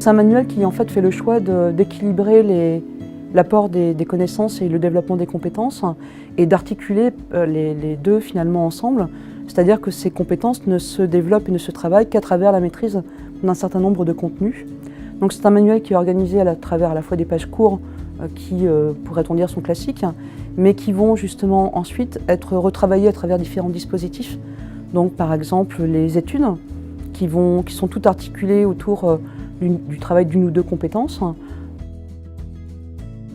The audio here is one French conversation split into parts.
C'est un manuel qui en fait fait le choix d'équilibrer l'apport des connaissances et le développement des compétences et d'articuler les deux finalement ensemble. C'est-à-dire que ces compétences ne se développent et ne se travaillent qu'à travers la maîtrise d'un certain nombre de contenus. Donc c'est un manuel qui est organisé à travers à la fois des pages courtes qui, pourrait-on dire, sont classiques, mais qui vont justement ensuite être retravaillées à travers différents dispositifs. Donc par exemple les études qui sont toutes articulées autour du travail d'une ou deux compétences.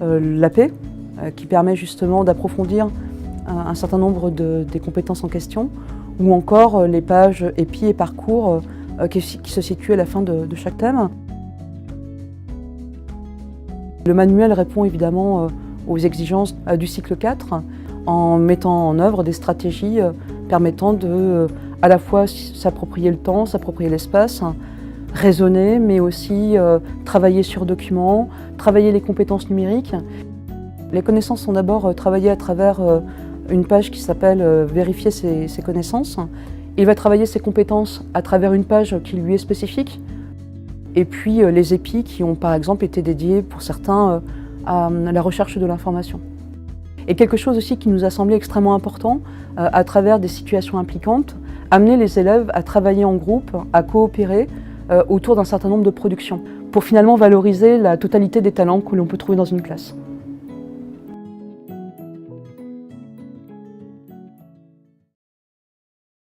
L'AP qui permet justement d'approfondir un certain nombre des compétences en question, ou encore les pages EPI et parcours qui se situent à la fin de chaque thème. Le manuel répond évidemment aux exigences du cycle 4 en mettant en œuvre des stratégies permettant de à la fois s'approprier le temps, s'approprier l'espace, raisonner, mais aussi travailler sur documents, travailler les compétences numériques. Les connaissances sont d'abord travaillées à travers une page qui s'appelle « Vérifier ses connaissances ». Il va travailler ses compétences à travers une page qui lui est spécifique. Et puis les EPI qui ont par exemple été dédiés pour certains à la recherche de l'information. Et quelque chose aussi qui nous a semblé extrêmement important, à travers des situations impliquantes, amener les élèves à travailler en groupe, à coopérer autour d'un certain nombre de productions, pour finalement valoriser la totalité des talents que l'on peut trouver dans une classe.